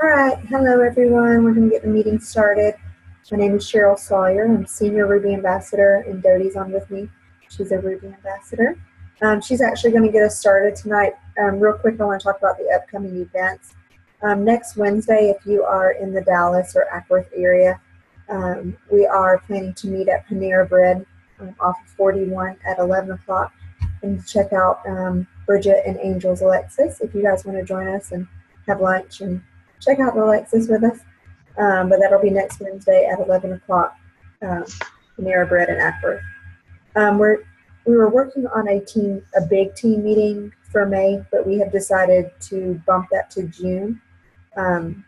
All right, hello everyone. We're going to get the meeting started. My name is Cheryl Sawyer. I'm Senior Ruby Ambassador, and Dodie's on with me. She's a Ruby Ambassador. She's actually going to get us started tonight. Real quick, I want to talk about the upcoming events. Next Wednesday, if you are in the Dallas or Ackworth area, we are planning to meet at Panera Bread off of 41 at 11 o'clock and check out Bridget and Angel's Alexis if you guys want to join us and have lunch and check out Alexis with us. But that'll be next Wednesday at 11 o'clock, Panera Bread in Ackworth. We were working on a big team meeting for May, but we have decided to bump that to June and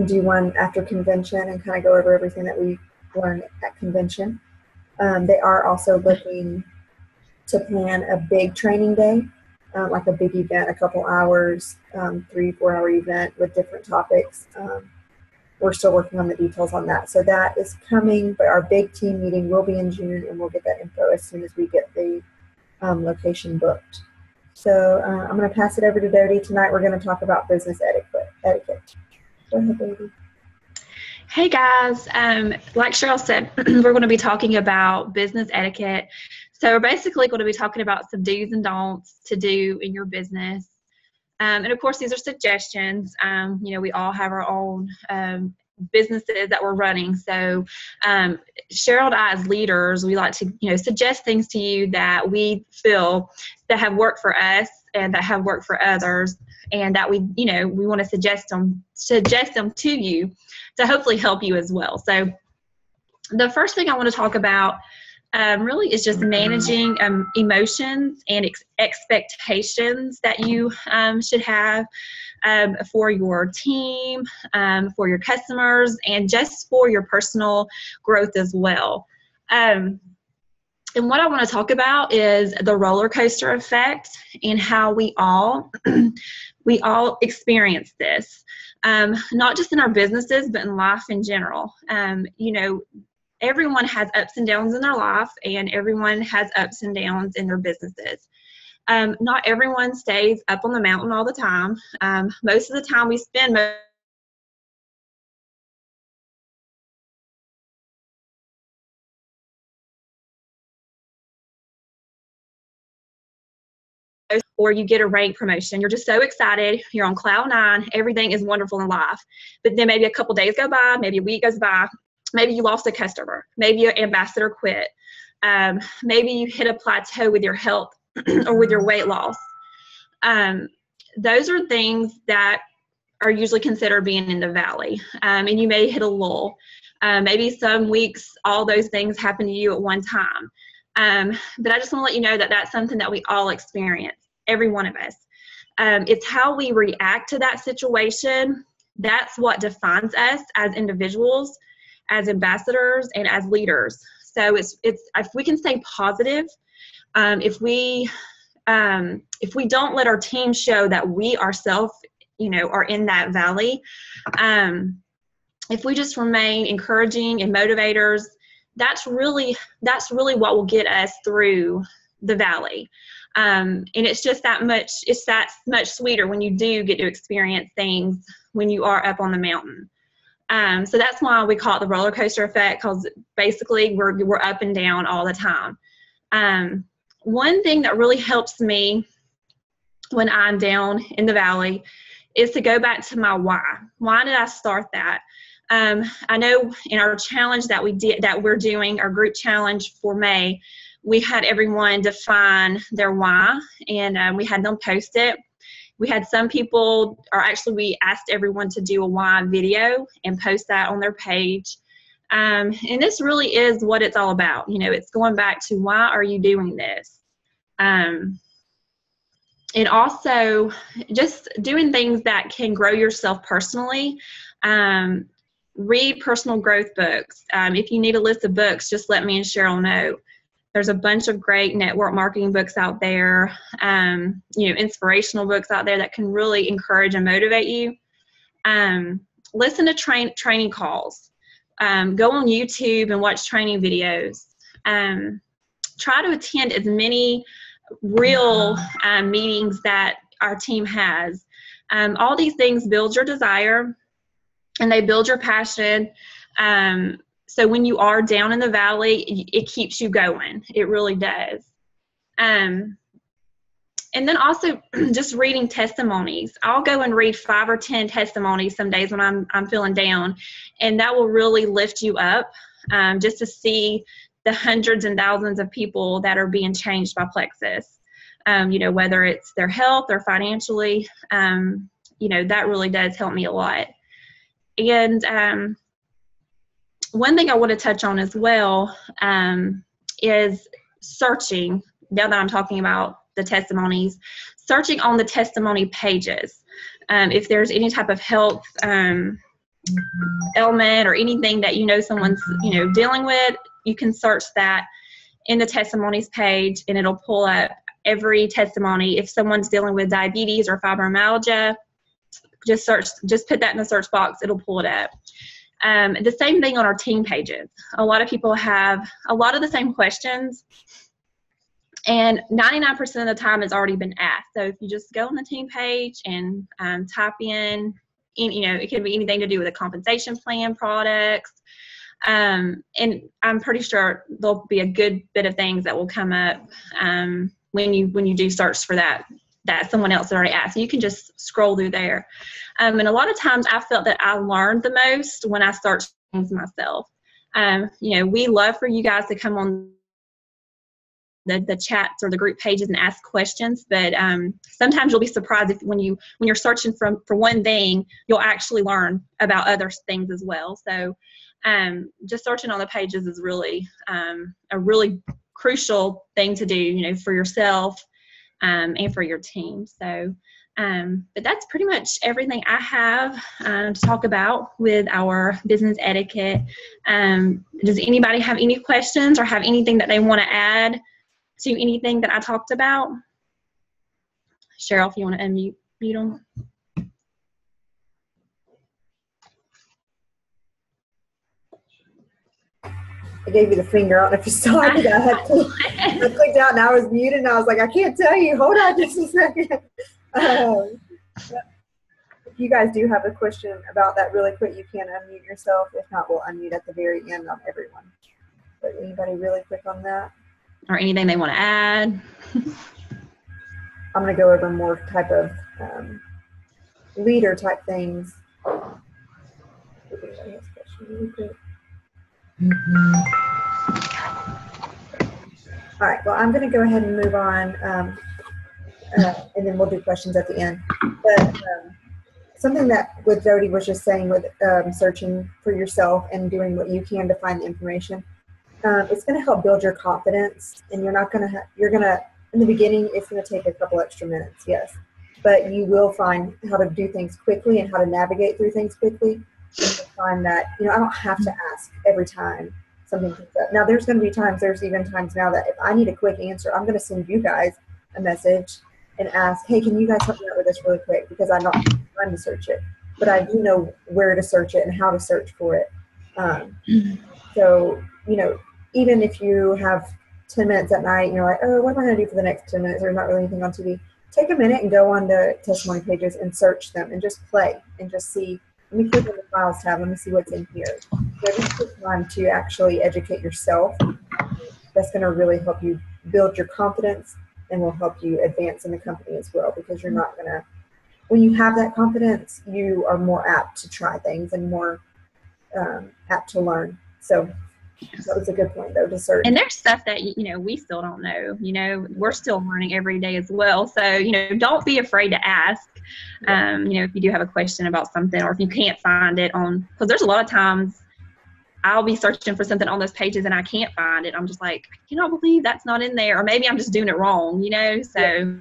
do one after convention and kind of go over everything that we learned at convention. They are also looking to plan a big training day, like a big event, a couple hours, 3-4 hour event with different topics. We're still working on the details on that. So that is coming, but our big team meeting will be in June, and we'll get that info as soon as we get the location booked. So I'm going to pass it over to Dodie. Tonight we're going to talk about business etiquette. Go ahead, Dodie. Hey guys, like Cheryl said, we're going to be talking about business etiquette. So we're basically going to be talking about some do's and don'ts to do in your business. And of course, these are suggestions. We all have our own businesses that we're running. So Cheryl and I, as leaders, we like to, suggest things to you that we feel that have worked for us and that have worked for others, and that we want to suggest them to you to hopefully help you as well. So the first thing I want to talk about really is just managing emotions and expectations that you should have for your team, for your customers, and just for your personal growth as well. And what I want to talk about is the roller coaster effect and how we all experience this, not just in our businesses, but in life in general. Everyone has ups and downs in their life, and everyone has ups and downs in their businesses. Not everyone stays up on the mountain all the time. Most of the time we spend or you get a rank promotion. You're just so excited. You're on cloud nine. Everything is wonderful in life. But then maybe a couple days go by, maybe a week goes by. Maybe you lost a customer. Maybe your ambassador quit. Maybe you hit a plateau with your health or with your weight loss. Those are things that are usually considered being in the valley. And you may hit a lull. Maybe some weeks all those things happen to you at one time. But I just want to let you know that that's something that we all experience, every one of us. It's how we react to that situation. That's what defines us as individuals, as ambassadors, and as leaders. So it's if we can stay positive, if we don't let our team show that we ourselves, are in that valley, if we just remain encouraging and motivators, that's really what will get us through the valley. And it's that much sweeter when you do get to experience things when you are up on the mountain. So that's why we call it the roller coaster effect, because basically we're up and down all the time. One thing that really helps me when I'm down in the valley is to go back to my why. Why did I start that? I know in our challenge that we're doing, our group challenge for May, we had everyone define their why, and we had them post it. We had some people, or actually we asked everyone to do a why video and post that on their page. And this really is what it's all about. It's going back to why are you doing this? And also just doing things that can grow yourself personally. Read personal growth books. If you need a list of books, just let me and Cheryl know. There's a bunch of great network marketing books out there, inspirational books out there that can really encourage and motivate you. Listen to training calls. Go on YouTube and watch training videos. Try to attend as many real meetings that our team has. All these things build your desire. and they build your passion. So when you are down in the valley, it keeps you going. It really does. And then also just reading testimonies. I'll go and read 5 or 10 testimonies some days when I'm feeling down, and that will really lift you up, just to see the hundreds and thousands of people that are being changed by Plexus. Whether it's their health or financially, that really does help me a lot. And one thing I want to touch on as well is searching. Now that I'm talking about the testimonies, searching on the testimony pages. If there's any type of health ailment or anything that someone's dealing with, you can search that in the testimonies page, and it'll pull up every testimony. If someone's dealing with diabetes or fibromyalgia, just put that in the search box, it'll pull it up. The same thing on our team pages. A lot of people have a lot of the same questions, and 99% of the time it's already been asked. So if you just go on the team page and type in, it can be anything to do with a compensation plan, products, and I'm pretty sure there'll be a good bit of things that will come up when you do search for that someone else already asked. So you can just scroll through there. And a lot of times I felt that I learned the most when I searched things myself. We love for you guys to come on the chats or the group pages and ask questions, but sometimes you'll be surprised when you're searching for one thing, you'll actually learn about other things as well. So just searching on the pages is really a really crucial thing to do, for yourself and for your team. So but that's pretty much everything I have to talk about with our business etiquette. Does anybody have any questions or have anything that they want to add to anything that I talked about? Cheryl, if you want to unmute them. I gave you the finger. I don't know if you saw it. I clicked out and I was muted, and I was like, I can't tell you. Hold on just a second. If you guys do have a question about that really quick, you can unmute yourself. If not, we'll unmute at the very end on everyone. But anybody really quick on that? Or anything they want to add? I'm going to go over more type of leader type things. Really quick. All right, well, I'm going to go ahead and move on, and then we'll do questions at the end. But something that what Dodie was just saying with searching for yourself and doing what you can to find the information, it's going to help build your confidence, and you're going to, in the beginning, it's going to take a couple extra minutes, yes, but you will find how to do things quickly and how to navigate through things quickly. And you'll find that, I don't have to ask every time something comes up. Now, there's even times now that if I need a quick answer, I'm going to send you guys a message and ask, hey, can you guys help me out with this really quick? Because I'm not trying to search it, but I do know where to search it and how to search for it. So, even if you have 10 minutes at night and you're like, oh, what am I going to do for the next 10 minutes? There's not really anything on TV. Take a minute and go on the testimony pages and search them and just play and just see. Let me click on the files tab. Let me see what's in here. So just take time to actually educate yourself. That's going to really help you build your confidence and will help you advance in the company as well, because you're not going to, when you have that confidence, you are more apt to try things and more apt to learn. So that was a good point, though, to search. And there's stuff that, we still don't know. We're still learning every day as well. So, don't be afraid to ask, if you do have a question about something, or if you can't find it because there's a lot of times I'll be searching for something on those pages and I can't find it. I'm just like, I cannot believe that's not in there. Or maybe I'm just doing it wrong, So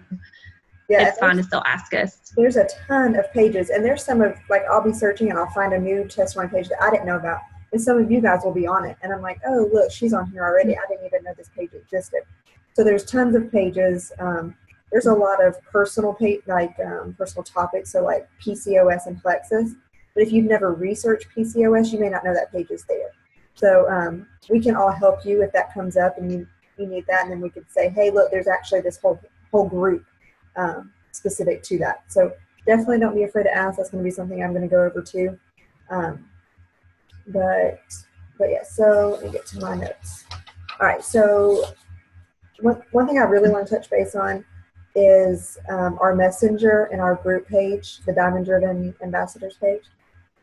it's fine to still ask us. There's a ton of pages, and there's some of, like, I'll be searching and I'll find a new testimony page that I didn't know about. And some of you guys will be on it. And I'm like, oh, look, she's on here already. I didn't even know this page existed. So there's tons of pages. There's a lot of personal topics, so like PCOS and Plexus. But if you've never researched PCOS, you may not know that page is there. So we can all help you if that comes up and you need that. And then we could say, hey, look, there's actually this whole group specific to that. So definitely don't be afraid to ask. That's going to be something I'm going to go over too. But yeah, so let me get to my notes. All right, so one thing I really want to touch base on is our messenger and our group page, the Diamond Driven Ambassadors page.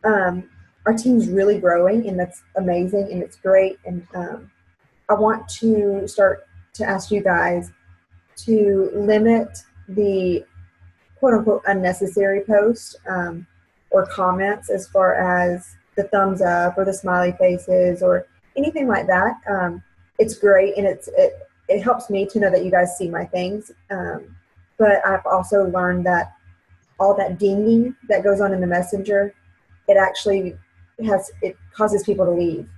Our team's really growing, and that's amazing, and it's great. And I want to start to ask you guys to limit the quote-unquote unnecessary posts or comments, as far as the thumbs up or the smiley faces or anything like that. It's great, and it helps me to know that you guys see my things. But I've also learned that all that dinging that goes on in the messenger, it causes people to leave.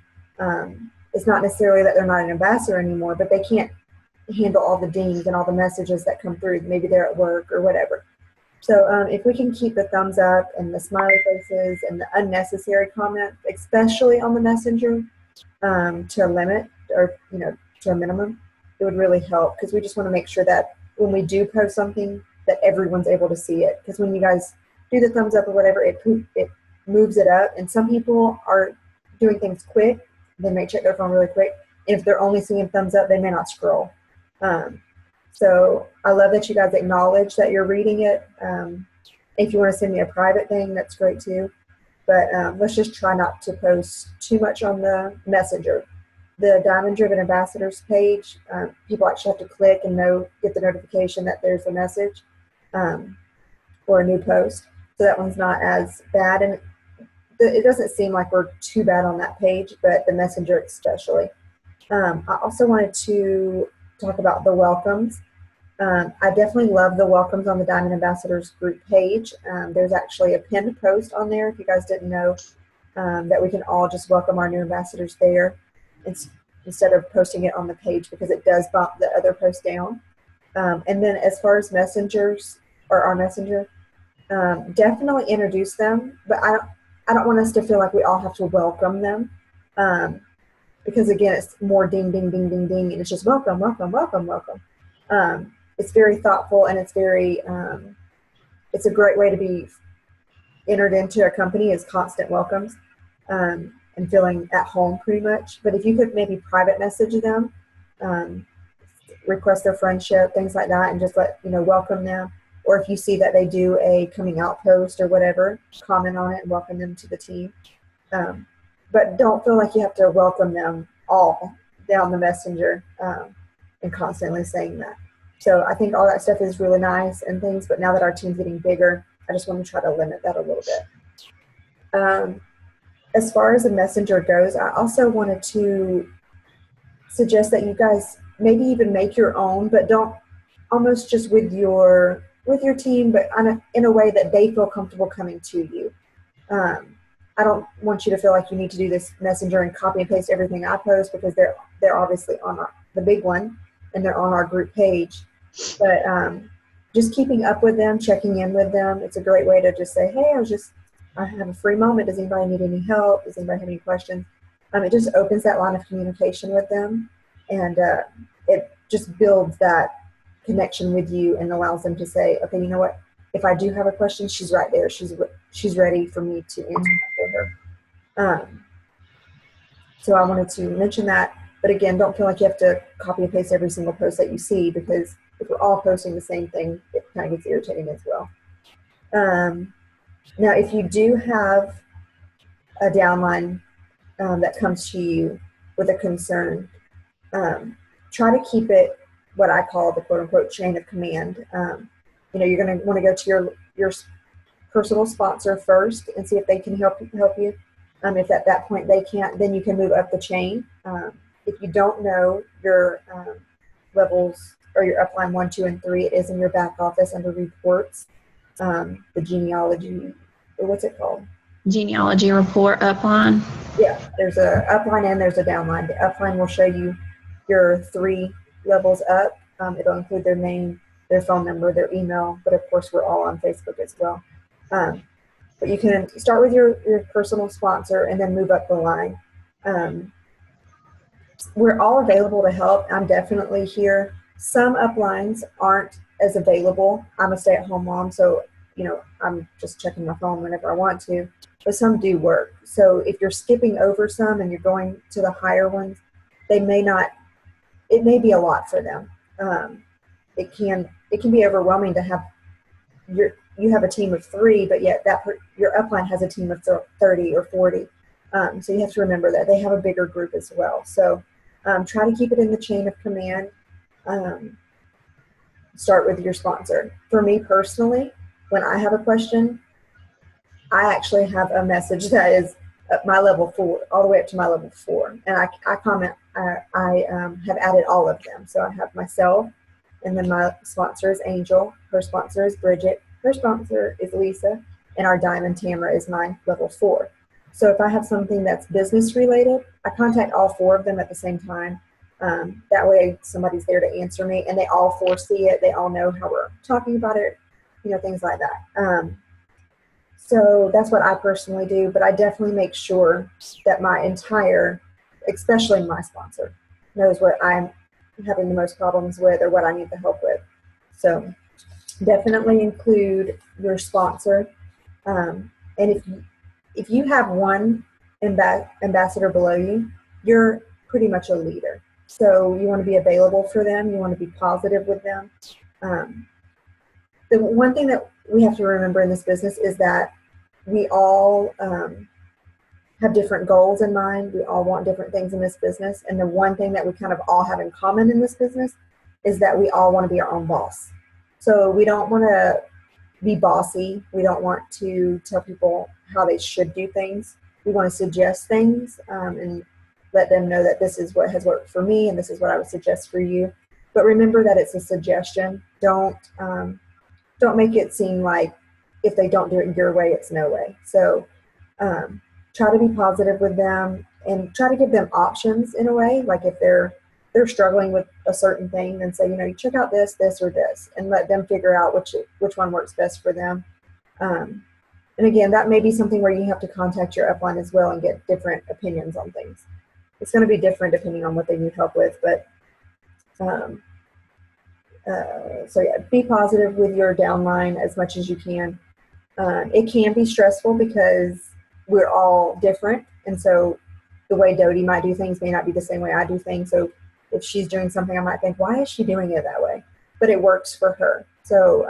It's not necessarily that they're not an ambassador anymore, but they can't handle all the dings and all the messages that come through. Maybe they're at work or whatever. So if we can keep the thumbs up and the smiley faces and the unnecessary comments, especially on the messenger, to a limit, or to a minimum, it would really help, because we just want to make sure that when we do post something, that everyone's able to see it. Because when you guys do the thumbs up or whatever, it moves it up, and some people are doing things quick. They may check their phone really quick, and if they're only seeing thumbs up, they may not scroll. So I love that you guys acknowledge that you're reading it. If you want to send me a private thing, that's great too. But let's just try not to post too much on the messenger. The Diamond Driven Ambassadors page, people actually have to click and get the notification that there's a message or a new post. So that one's not as bad. And it doesn't seem like we're too bad on that page, but the messenger especially. I also wanted to talk about the welcomes. I definitely love the welcomes on the Diamond Ambassadors group page. There's actually a pinned post on there, if you guys didn't know, that we can all just welcome our new ambassadors there instead of posting it on the page, because it does bump the other post down. And then as far as messengers, or our messenger, definitely introduce them, but I don't want us to feel like we all have to welcome them. Because again, it's more ding, ding, ding, ding, ding, and it's just welcome, welcome, welcome, welcome. It's very thoughtful, and it's very, it's a great way to be entered into a company, is constant welcomes, and feeling at home pretty much. But if you could maybe private message them, request their friendship, things like that, and just welcome them. Or if you see that they do a coming out post or whatever, comment on it and welcome them to the team. But don't feel like you have to welcome them all down the messenger and constantly saying that. So I think all that stuff is really nice and things, but now that our team's getting bigger, I just want to try to limit that a little bit. As far as the messenger goes, I also wanted to suggest that you guys maybe even make your own, but don't almost just with your team, but in a way that they feel comfortable coming to you. I don't want you to feel like you need to do this messenger and copy and paste everything I post, because they're obviously on the big one and they're on our group page. But just keeping up with them, checking in with them, it's a great way to just say, hey, I have a free moment. Does anybody need any help? Does anybody have any questions? It just opens that line of communication with them, and it just builds that connection with you and allows them to say, okay, you know what? If I do have a question, she's right there. She's ready for me to answer that for her. So I wanted to mention that. But again, don't feel like you have to copy and paste every single post that you see, because if we're all posting the same thing, it kind of gets irritating as well. Now, if you do have a downline that comes to you with a concern, try to keep it what I call the quote-unquote chain of command. You're going to want to go to your personal sponsor first and see if they can help you. If at that point they can't, then you can move up the chain. If you don't know your levels or your upline 1, 2, and 3, it is in your back office under reports. The genealogy, or what's it called? Genealogy report upline. Yeah, there's a upline and there's a downline. The upline will show you your 3 levels up. It'll include their name, their phone number, their email, but of course we're all on Facebook as well. But you can start with your personal sponsor and then move up the line. We're all available to help. I'm definitely here. Some uplines aren't as available. I'm a stay-at-home mom, so I'm just checking my phone whenever I want to. but some do work. So if you're skipping over some and you're going to the higher ones, they may not, it may be a lot for them. It can be overwhelming to have you have a team of 3, but yet your upline has a team of 30 or 40. So you have to remember that they have a bigger group as well. So try to keep it in the chain of command. Start with your sponsor. For me personally, when I have a question, I actually have a message that is at my level 4, all the way up to my level 4. And I comment, I have added all of them. So I have myself, and then my sponsor is Angel, her sponsor is Bridget, her sponsor is Lisa, and our diamond Tamara is my level 4. So if I have something that's business related, I contact all 4 of them at the same time. That way somebody's there to answer me, and they all foresee it. They all know how we're talking about it, things like that. So that's what I personally do, but I definitely make sure that especially my sponsor, knows what I'm having the most problems with or what I need the help with. So definitely include your sponsor. And if you have one ambassador below you, you're pretty much a leader. So you want to be available for them. You want to be positive with them. The one thing that we have to remember in this business is that we all have different goals in mind. We all want different things in this business. And the one thing that we kind of all have in common in this business is that we all want to be our own boss. So we don't want to be bossy. We don't want to tell people how they should do things. We want to suggest things and let them know that this is what has worked for me and this is what I would suggest for you. But remember that it's a suggestion. Don't make it seem like if they don't do it your way, it's no way. So try to be positive with them and try to give them options in a way. Like if they're struggling with a certain thing, then say, you check out this, or this, and let them figure out which one works best for them. And again, that may be something where you have to contact your upline as well and get different opinions on things. It's going to be different depending on what they need help with, but so yeah, be positive with your downline as much as you can. It can be stressful because we're all different, and so the way Dodie might do things may not be the same way I do things. So if she's doing something, I might think, why is she doing it that way? But it works for her. So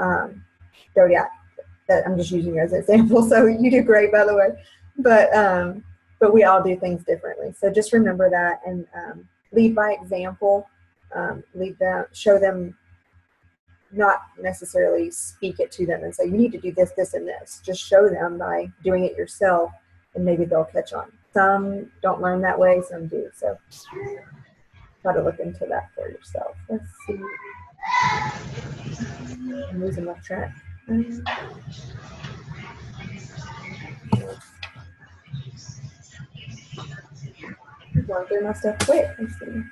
Dodie, I'm just using you as an example. So you do great, by the way. But we all do things differently. So just remember that and lead by example. Show them, not necessarily speak it to them and say, you need to do this, this, and this. Just show them by doing it yourself, and maybe they'll catch on. Some don't learn that way, some do. So try to look into that for yourself. Let's see. I'm losing my track. I'm going through my stuff quick. Let's see.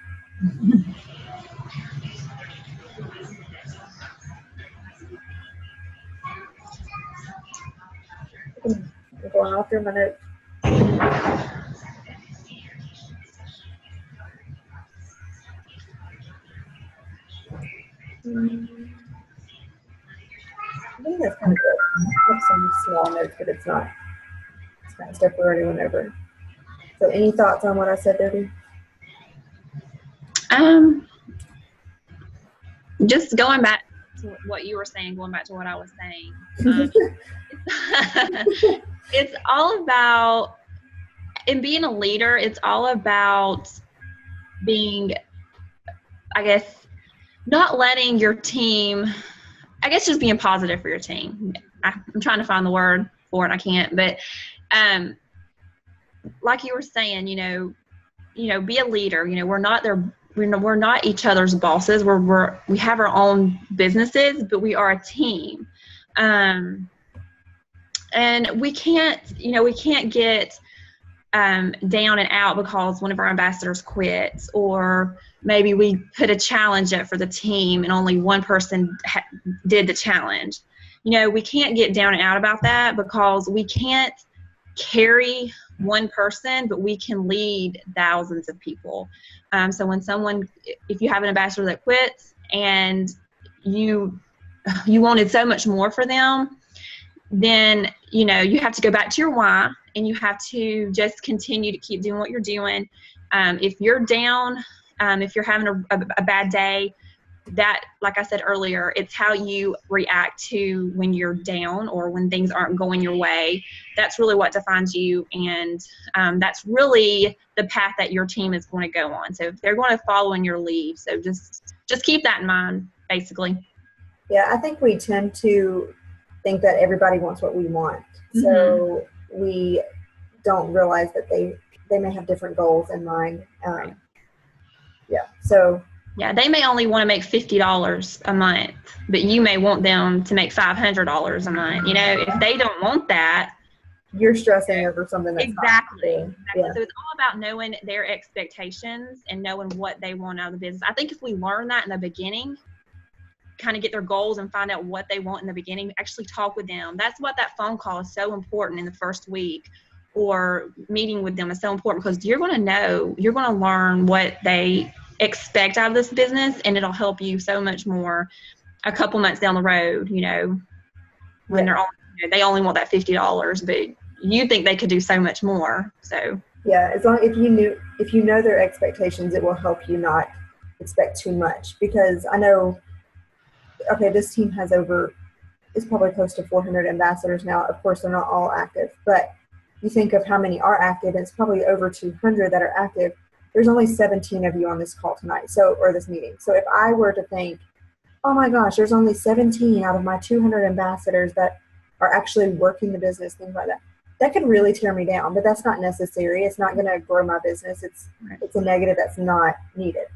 I'm going all through my notes. I think that's kind of good. I have some small notes, but it's not. It's kind of stuff we already went over. So any thoughts on what I said, Dodie? Just going back to what you were saying, going back to what I was saying. It's all about, in being a leader, it's all about being, I guess, not letting your team, I guess just being positive for your team. I'm trying to find the word for it, I can't, but like you were saying, be a leader. We're not each other's bosses. We have our own businesses, but we are a team. And we can't get down and out because one of our ambassadors quits, or maybe we put a challenge up for the team and only one person did the challenge. We can't get down and out about that, because we can't carry one person, but we can lead thousands of people. So if you have an ambassador that quits and you wanted so much more for them, then, you know, you have to go back to your why, and you have to just continue to keep doing what you're doing. If you're down, if you're having a bad day, that, like I said earlier, it's how you react to when you're down or when things aren't going your way. That's really what defines you, and that's really the path that your team is going to go on. So if they're going to follow in your lead, so just keep that in mind, basically. Yeah, I think we tend to think that everybody wants what we want. So we don't realize that they may have different goals in mind. Yeah, so. Yeah, they may only want to make $50 a month, but you may want them to make $500 a month. You know, if they don't want that, you're stressing over something that's exactly. Yeah. So it's all about knowing their expectations and knowing what they want out of the business. I think if we learn that in the beginning, kind of get their goals and find out what they want in the beginning, actually talk with them. That's what that phone call is so important in the first week, or meeting with them is so important, because you're going to learn what they expect out of this business, and it'll help you so much more a couple months down the road, you know, when they only want that $50, but you think they could do so much more. So yeah, as long if you know their expectations, it will help you not expect too much. Because I know, okay, this team has it's probably close to 400 ambassadors now. Of course, they're not all active, but you think of how many are active, and it's probably over 200 that are active. There's only 17 of you on this call tonight, or this meeting. So if I were to think, oh my gosh, there's only 17 out of my 200 ambassadors that are actually working the business, things like that, that could really tear me down. But that's not necessary. It's not going to grow my business. It's a negative that's not needed.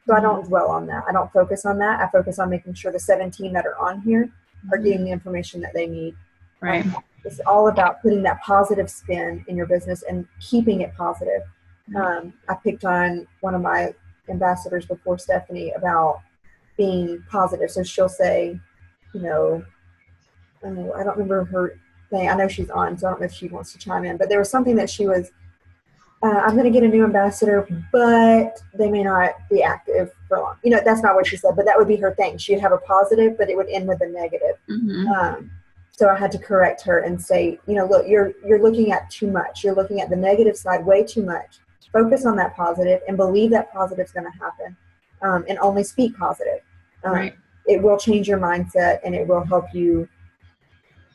So I don't dwell on that. I don't focus on that. I focus on making sure the 17 that are on here are getting the information that they need. Right. It's all about putting that positive spin in your business and keeping it positive. I picked on one of my ambassadors before, Stephanie, about being positive. So she'll say, you know, I don't remember her thing. I know she's on, so I don't know if she wants to chime in. But there was something that she was, I'm going to get a new ambassador, but they may not be active for long. You know, that's not what she said, but that would be her thing. She'd have a positive, but it would end with a negative. So I had to correct her and say, you know, look, you're looking at too much. You're looking at the negative side way too much. Focus on that positive and believe that positive is going to happen, and only speak positive. It will change your mindset, and it will help you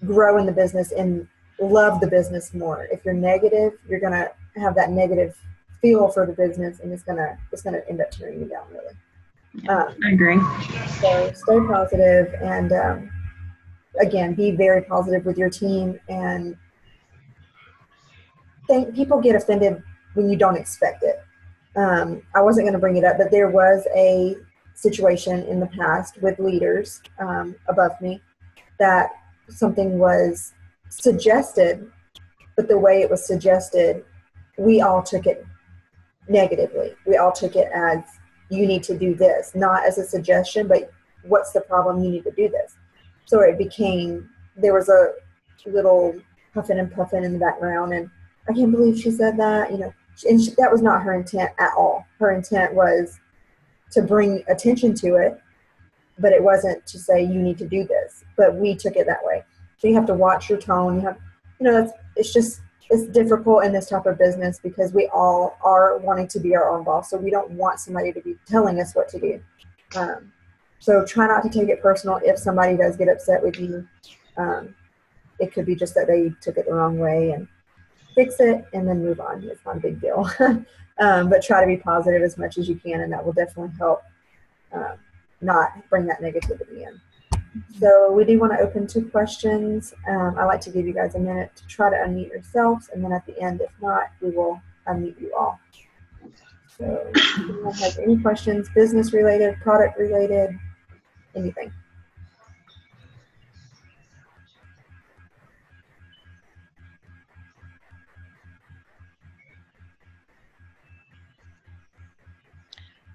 grow in the business and love the business more. If you're negative, you're going to have that negative feel for the business, and it's going to end up tearing you down, really. I agree. So stay positive, and again, be very positive with your team. And people get offended when you don't expect it. I wasn't going to bring it up, but there was a situation in the past with leaders above me that something was suggested, but the way it was suggested, we all took it negatively. We all took it as, you need to do this, not as a suggestion, but what's the problem? You need to do this. So it became, there was a little puffing and puffing in the background, and I can't believe she said that, you know, and that was not her intent at all. Her intent was to bring attention to it, but it wasn't to say you need to do this. But we took it that way. So you have to watch your tone. You have, you know, it's difficult in this type of business because we all are wanting to be our own boss. So we don't want somebody to be telling us what to do. So try not to take it personal if somebody does get upset with you. It could be just that they took it the wrong way, and fix it and then move on. It's not a big deal. But try to be positive as much as you can, and that will definitely help not bring that negativity in. So we do want to open to questions. I like to give you guys a minute to try to unmute yourselves, and then at the end, if not, we will unmute you all. So if anyone has any questions, business related, product related, anything.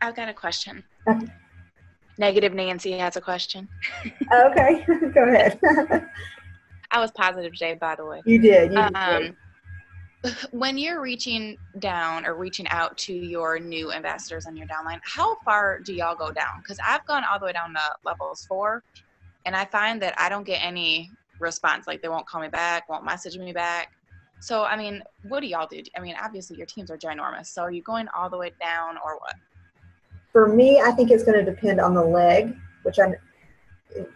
I've got a question. Okay. Negative Nancy has a question. Okay, go ahead. I was positive today, by the way. You did. You did. When you're reaching down or reaching out to your new ambassadors on your downline, how far do y'all go down? Because I've gone all the way down to levels 4, and I find that I don't get any response. Like they won't call me back, won't message me back. So, I mean, what do y'all do? I mean, obviously your teams are ginormous. So are you going all the way down or what? For me, I think it's going to depend on the leg, which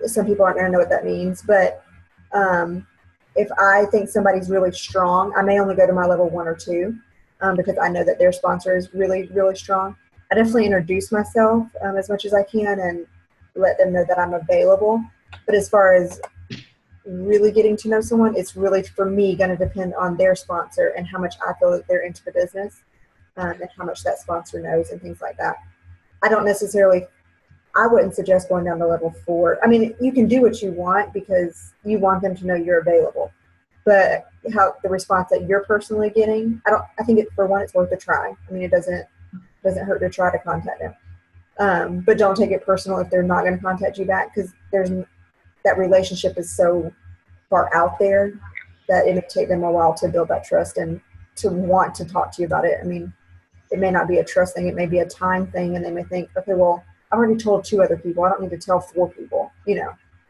some people aren't going to know what that means. But if I think somebody's really strong, I may only go to my level 1 or 2 because I know that their sponsor is really, really strong. I definitely introduce myself as much as I can and let them know that I'm available. But as far as really getting to know someone, it's really, for me, going to depend on their sponsor and how much I feel that they're into the business and how much that sponsor knows and things like that. I wouldn't suggest going down to level 4. I mean, you can do what you want because you want them to know you're available. But how the response that you're personally getting, I think for one, it's worth a try. I mean, it doesn't hurt to try to contact them. But don't take it personal if they're not going to contact you back, because that relationship is so far out there that it may take them a while to build that trust and to want to talk to you about it. I mean, it may not be a trust thing. It may be a time thing, and they may think, okay, well, I've already told 2 other people. I don't need to tell 4 people,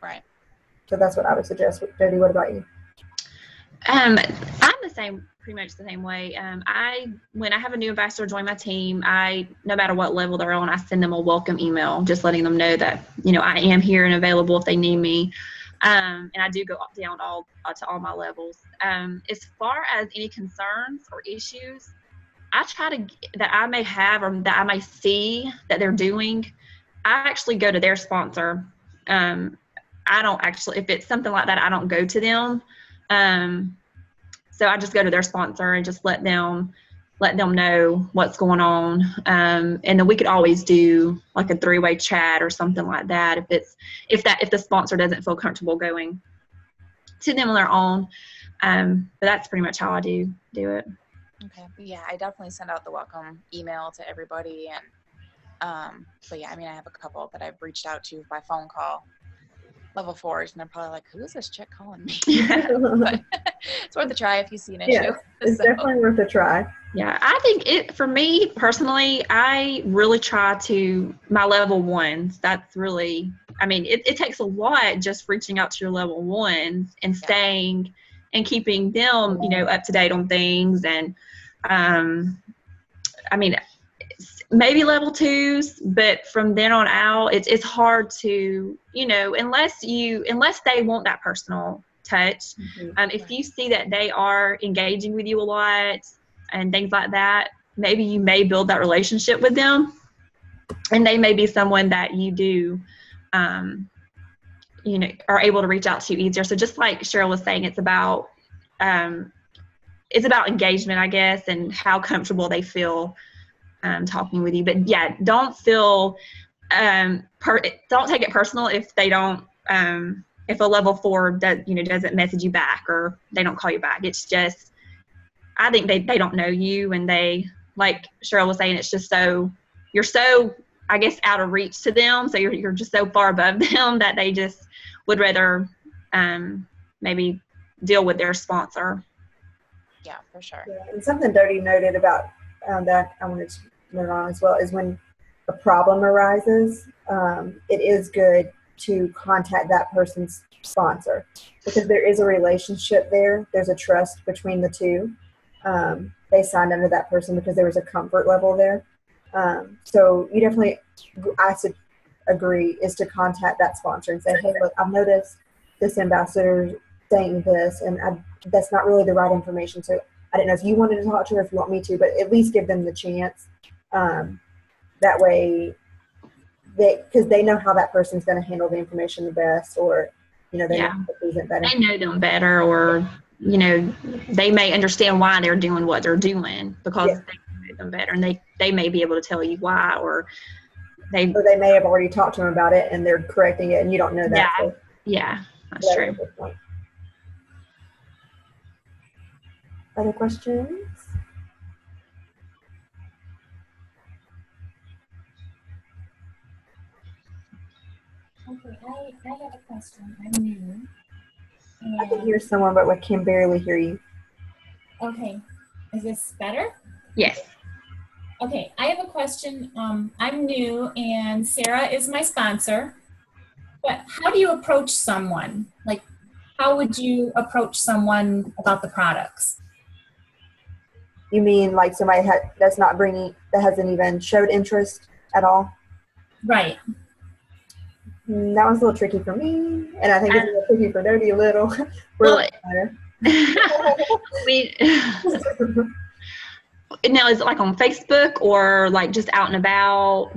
Right. So that's what I would suggest. Dodie, what about you? I'm pretty much the same way. When I have a new ambassador join my team, no matter what level they're on, I send them a welcome email, just letting them know that, I am here and available if they need me. And I do go down to all my levels. As far as any concerns or issues, I try that I may have or that I may see that they're doing, I actually go to their sponsor. I don't actually, if it's something like that, I don't go to them. So I just go to their sponsor and just let them know what's going on. And then we could always do like a 3-way chat or something like that if the sponsor doesn't feel comfortable going to them on their own. But that's pretty much how I do it. Okay. Yeah, I definitely send out the welcome email to everybody. And but yeah, I mean, I have a couple that I've reached out to by phone call, level 4s, and they're probably like, who is this chick calling me? But it's worth a try if you see an issue. Yeah, it's definitely worth a try. Yeah, I think for me personally, I really try to, my level 1s, that's really, I mean, it takes a lot just reaching out to your level 1s and staying and keeping them, up to date on things. And, I mean, maybe level 2s, but from then on out, it's hard to, unless they want that personal touch. If you see that they are engaging with you a lot and things like that, maybe you may build that relationship with them, and they may be someone that you do, are able to reach out to easier. So just like Cheryl was saying, it's about engagement, I guess, and how comfortable they feel talking with you. But yeah, don't feel don't take it personal if they don't if a level 4 doesn't message you back or they don't call you back. It's just, I think they don't know you, and they, like Cheryl was saying, it's just you're so, I guess, out of reach to them, so you're just so far above them that they just would rather maybe deal with their sponsor. Yeah, for sure. Yeah, and something Dodie noted about that I wanted to note on as well is when a problem arises, it is good to contact that person's sponsor, because there is a relationship there. There's a trust between the two. They signed under that person because there was a comfort level there. So you definitely, I agree, is to contact that sponsor and say, hey, look, I've noticed this ambassador saying this, and that's not really the right information. So I didn't know if you wanted to talk to her, if you want me to, but at least give them the chance. That way, because they know how that person's going to handle the information the best, or they know how to present that. They know them better, or they may understand why they're doing what they're doing because they know them better, and they may be able to tell you why, or they may have already talked to them about it and they're correcting it, and you don't know that. Yeah, that's true. Other questions? Okay, I have a question. I'm new. I can hear someone, but I can barely hear you. Okay, is this better? Yes. Okay, I have a question. I'm new, and Sarah is my sponsor. But how do you approach someone? Like, how would you approach someone about the products? You mean like somebody that hasn't even showed interest at all? Right. That was a little tricky for me, and I think it's a little tricky for Dodie a little. Well, now, is it like on Facebook or like just out and about?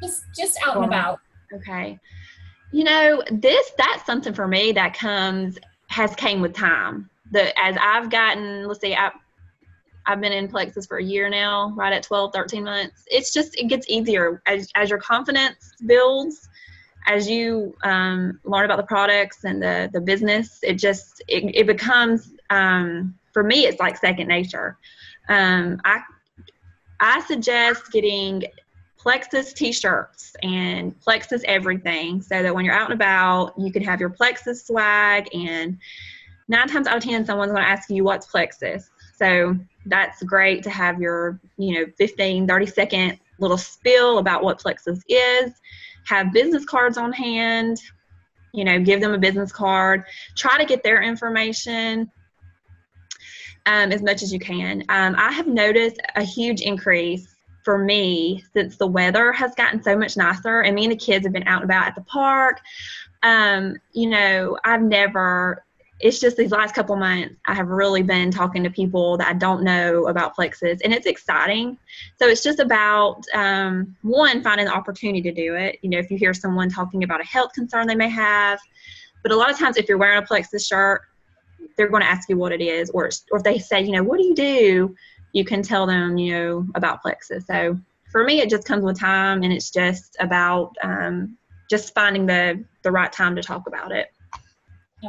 Just out and about. Okay. You know, that's something for me that came with time. As I've gotten, let's see, I've been in Plexus for a year now, right at 12, 13 months. It gets easier as your confidence builds, as you learn about the products and the business. It becomes, for me, it's like second nature. I suggest getting Plexus t-shirts and Plexus everything, so that when you're out and about, you can have your Plexus swag, and 9 times out of 10, someone's going to ask you what's Plexus. So that's great to have your, 15, 30-second little spiel about what Plexus is. Have business cards on hand, give them a business card. Try to get their information as much as you can. I have noticed a huge increase for me since the weather has gotten so much nicer, and me and the kids have been out and about at the park. It's just these last couple months, I have really been talking to people that I don't know about Plexus, and it's exciting. So it's just about, one, finding the opportunity to do it. If you hear someone talking about a health concern they may have, but a lot of times if you're wearing a Plexus shirt, they're going to ask you what it is, or if they say, what do you do? You can tell them, about Plexus. So for me, it just comes with time, and it's just about just finding the right time to talk about it.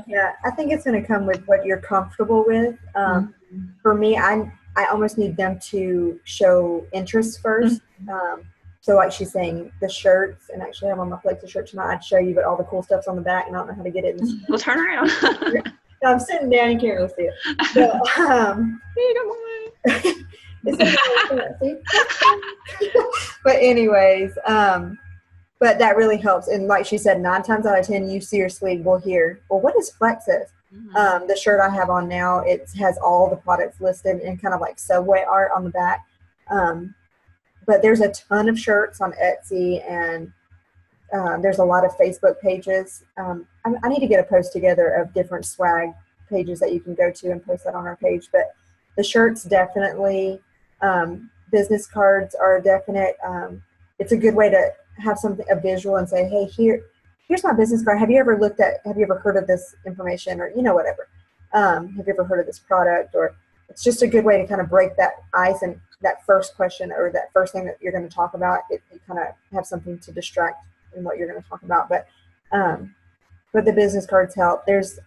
Yeah, I think it's going to come with what you're comfortable with. For me, I almost need them to show interest first. So like she's saying, the shirts, and actually I have on my Plexus shirt tonight. I'd show you, but all the cool stuff's on the back, and I don't know how to get it. We'll turn around. No, I'm sitting down, you can't really see it. But anyways, but that really helps. And like she said, 9 times out of 10, you seriously will hear, well, what is Plexus? The shirt I have on now, it has all the products listed in kind of like subway art on the back. But there's a ton of shirts on Etsy, and there's a lot of Facebook pages. I need to get a post together of different swag pages that you can go to and post that on our page. But the shirts definitely, business cards are definite. It's a good way to have a visual and say, hey, here's my business card. Have you ever heard of this information, or, whatever. Have you ever heard of this product? Or it's just a good way to kind of break that ice, and that first question or that first thing that you're going to talk about, you kind of have something to distract in what you're going to talk about. But the business cards help. There's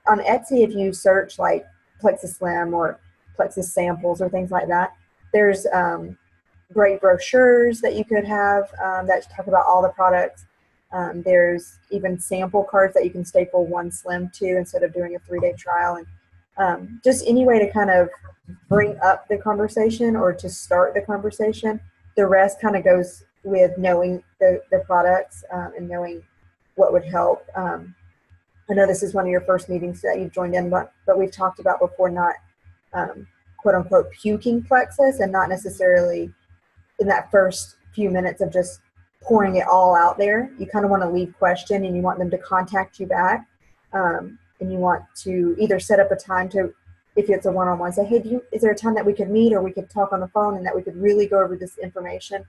on Etsy, if you search like Plexus Slim or Plexus samples or things like that, there's great brochures that you could have that talk about all the products. There's even sample cards that you can staple one Slim to instead of doing a 3-day trial, and just any way to kind of bring up the conversation or to start the conversation. The rest kind of goes with knowing the products and knowing what would help. I know this is one of your first meetings that you've joined in, but we've talked about before not quote unquote puking Plexus, and not necessarily in that first few minutes of just pouring it all out there. You kind of want to leave question, and you want them to contact you back, and you want to either set up a time to, if it's a one-on-one, say, hey, is there a time that we could meet, or we could talk on the phone, and that we could really go over this information?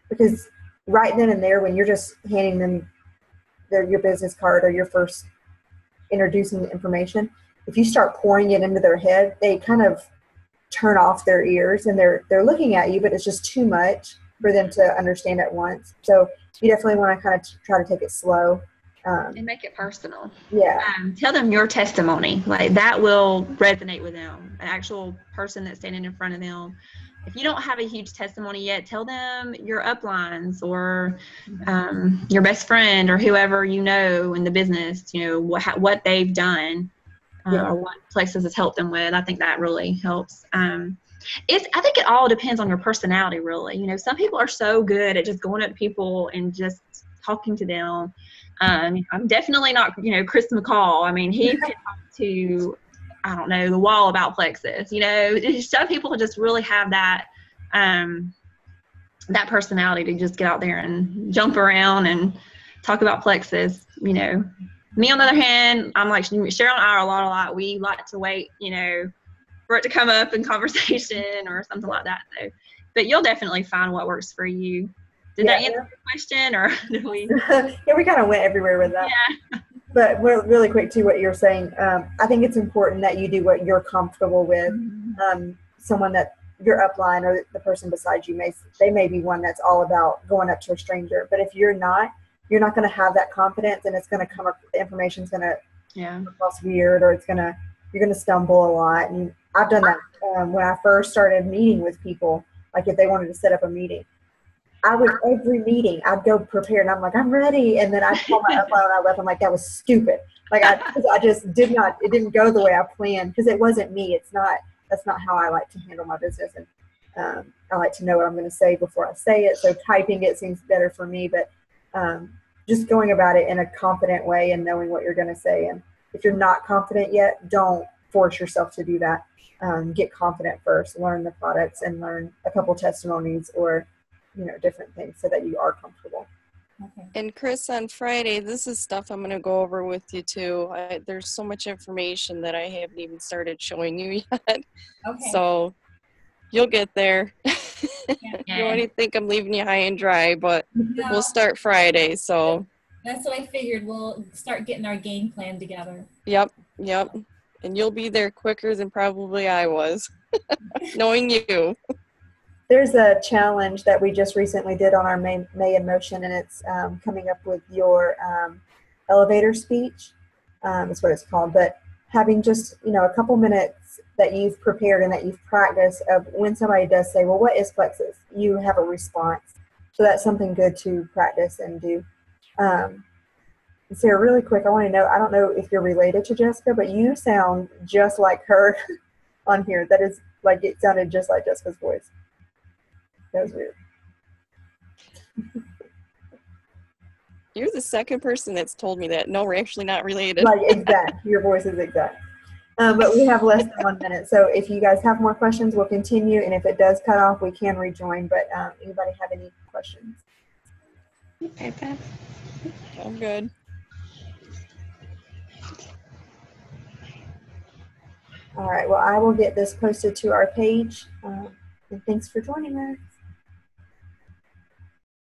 Because right then and there, when you're just handing them your business card, or you're first introducing the information, if you start pouring it into their head, they kind of turn off their ears, and they're looking at you, but it's just too much for them to understand at once. So you definitely want to kind of try to take it slow. And make it personal. Yeah. Tell them your testimony. Like, that will resonate with them. An actual person that's standing in front of them. If you don't have a huge testimony yet, tell them your uplines, or your best friend, or whoever you know in the business, what they've done, or what Plexus has helped them with. I think that really helps. I think it all depends on your personality, really. Some people are so good at just going up to people and just talking to them. I'm definitely not, Chris McCall. I mean, he could talk to, I don't know, the wall about plexus. Some people just really have that that personality to just get out there and jump around and talk about plexus. Me, on the other hand, I'm like Cheryl and I are a lot. We like to wait, for it to come up in conversation or something like that. So, but you'll definitely find what works for you. Did that answer your question, or did we? Yeah, we kind of went everywhere with that. Yeah. But really quick to what you're saying, I think it's important that you do what you're comfortable with. Someone that your upline or the person beside you they may be one that's all about going up to a stranger. But if you're not going to have that confidence, and it's going to come up. The information's going to come across weird, or you're going to stumble a lot. And I've done that when I first started meeting with people. Like if they wanted to set up a meeting, every meeting I'd go prepared, and I'm like, I'm ready. And then I call my upline when I left. I'm like, that was stupid. Like I just it didn't go the way I planned, because it wasn't me. That's not how I like to handle my business. And I like to know what I'm going to say before I say it. So typing it seems better for me, but just going about it in a confident way and knowing what you're going to say. And if you're not confident yet, don't force yourself to do that. Get confident first, learn the products, and learn a couple testimonies or different things so that you are comfortable. Okay. And Chris, on Friday, this is stuff I'm going to go over with you too. There's so much information that I haven't even started showing you yet. Okay. So you'll get there. Yeah. You already think I'm leaving you high and dry, but No. we'll start Friday. So That's what I figured. We'll start getting our game plan together. Yep. And you'll be there quicker than probably I was, knowing you. There's a challenge that we just recently did on our May in Motion, and it's coming up with your elevator speech. That's what it's called. But having just a couple minutes that you've prepared and that you've practiced of when somebody does say, well, what is plexus? You have a response. So that's something good to practice and do. Sarah, really quick, I want to know, I don't know if you're related to Jessica, but you sound just like her on here. That is, like, it sounded just like Jessica's voice. That was weird. You're the second person that's told me that. No, we're actually not related. Like, exact. Your voice is exact. But we have less than 1 minute. So if you guys have more questions, we'll continue. And if it does cut off, we can rejoin. But anybody have any questions? Okay, I'm good. All right. Well, I will get this posted to our page. And thanks for joining us.